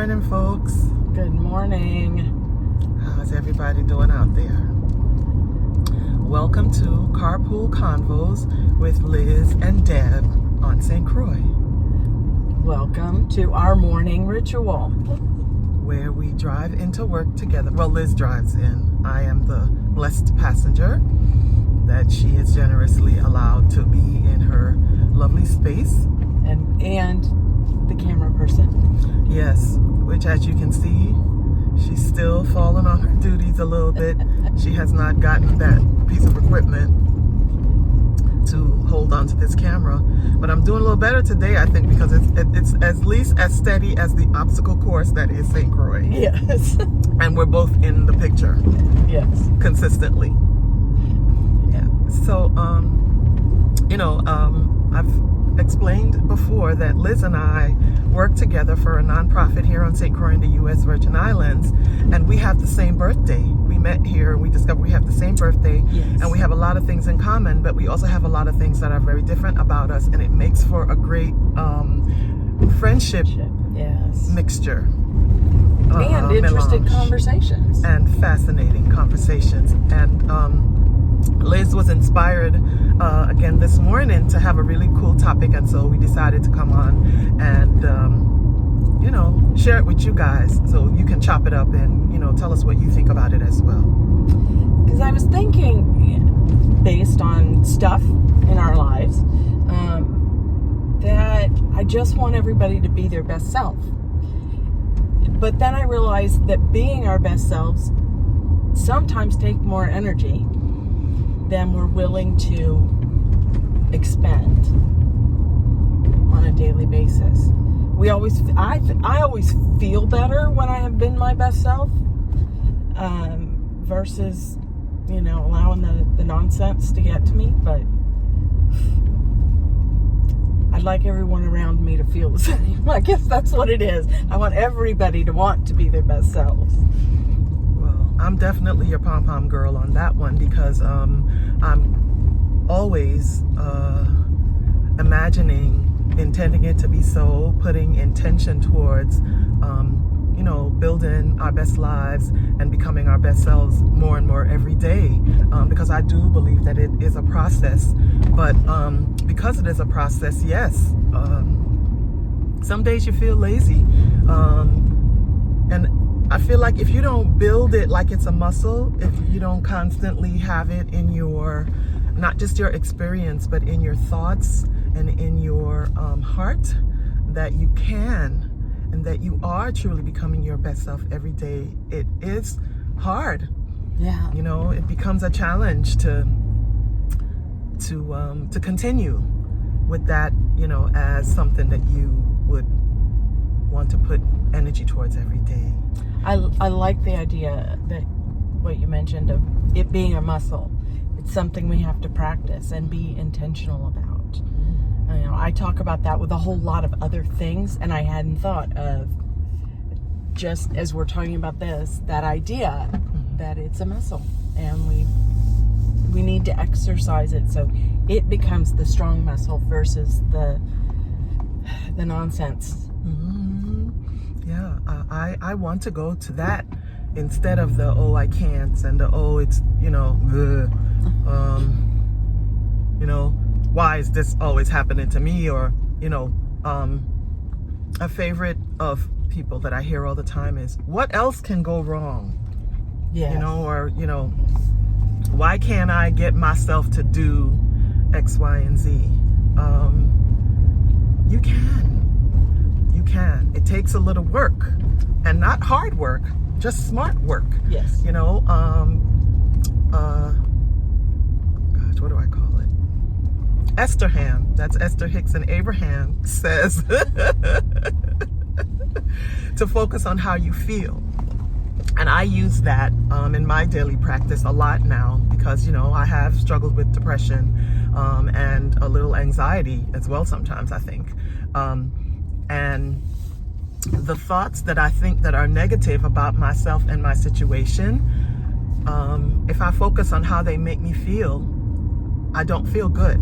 morning, folks. Good morning. How's everybody doing out there? Welcome to Carpool Convos with Liz and Deb on St. Croix, Welcome to our morning ritual. where we drive into work together. Well, Liz drives in. I am the blessed passenger that she is generously allowed to be in her lovely space. And the camera person. Yes, which as you can see, she's still falling on her duties a little bit. She has not gotten that piece of equipment to hold on to this camera. But I'm doing a little better today, I think, because it's at least as steady as the obstacle course that is St. Croix. Yes. And we're both in the picture. Yes. Consistently. Yeah. So, I've explained before that Liz and I work together for a nonprofit here on St. Croix in the U.S. Virgin Islands, and we have the same birthday. We met here and we discovered we have the same birthday, Yes. and we have a lot of things in common, but we also have a lot of things that are very different about us, and it makes for a great friendship Yes. mixture. And interesting melange. conversations. And fascinating conversations. And Liz was inspired again this morning to have a really cool topic, and so we decided to come on and share it with you guys so you can chop it up and tell us what you think about it as well. Because I was thinking, based on stuff in our lives, that I just want everybody to be their best self. But then I realized that being our best selves sometimes take more energy than we're willing to expend on a daily basis. I always feel better when I have been my best self, versus allowing the nonsense to get to me. But I'd like everyone around me to feel the same. I guess that's what it is. I want everybody to want to be their best selves. Well, I'm definitely your pom-pom girl on that one, because I'm always intending it to be so, putting intention towards building our best lives and becoming our best selves more and more every day, because I do believe that it is a process. But because it is a process, yes, some days you feel lazy, and I feel like if you don't build it like it's a muscle, if you don't constantly have it in your, not just your experience, but in your thoughts and in your heart, that you can and that you are truly becoming your best self every day, it is hard. Yeah. It becomes a challenge to continue with that, as something that you would want to put energy towards every day. I like the idea that what you mentioned of it being a muscle. It's something we have to practice and be intentional about. I talk about that with a whole lot of other things, and I hadn't thought of, just as we're talking about this, that idea that it's a muscle and we need to exercise it so it becomes the strong muscle versus the nonsense. Yeah, I want to go to that instead of the I can't and the it's why is this always happening to me, or a favorite of people that I hear all the time is, what else can go wrong? Yeah. Or why can't I get myself to do X, Y, and Z? You can. It takes a little work, and not hard work, just smart work. Yes. What do I call it? Estherham, that's Esther Hicks and Abraham, says to focus on how you feel. And I use that in my daily practice a lot now, because I have struggled with depression and a little anxiety as well sometimes, I think. And the thoughts that I think that are negative about myself and my situation, if I focus on how they make me feel, I don't feel good.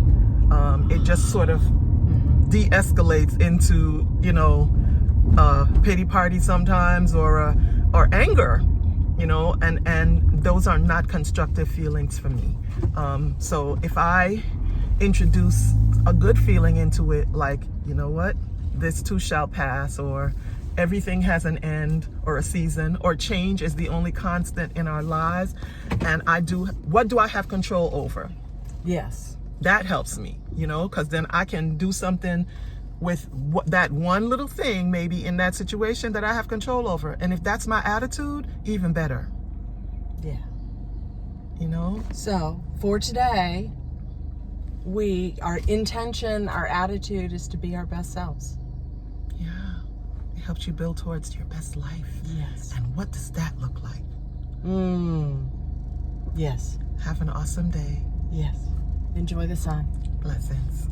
It just sort of de-escalates into, a pity party sometimes, or anger, and those are not constructive feelings for me. So if I introduce a good feeling into it, like, you know what, this too shall pass, or everything has an end or a season, or change is the only constant in our lives, and what do I have control over? Yes. That helps me, because then I can do something with that one little thing maybe in that situation that I have control over. And if that's my attitude, even better. Yeah. So for today, our intention, our attitude is to be our best selves. Yeah. It helps you build towards your best life. Yes. And what does that look like? Yes. Have an awesome day. Yes. Enjoy the sun. Blessings.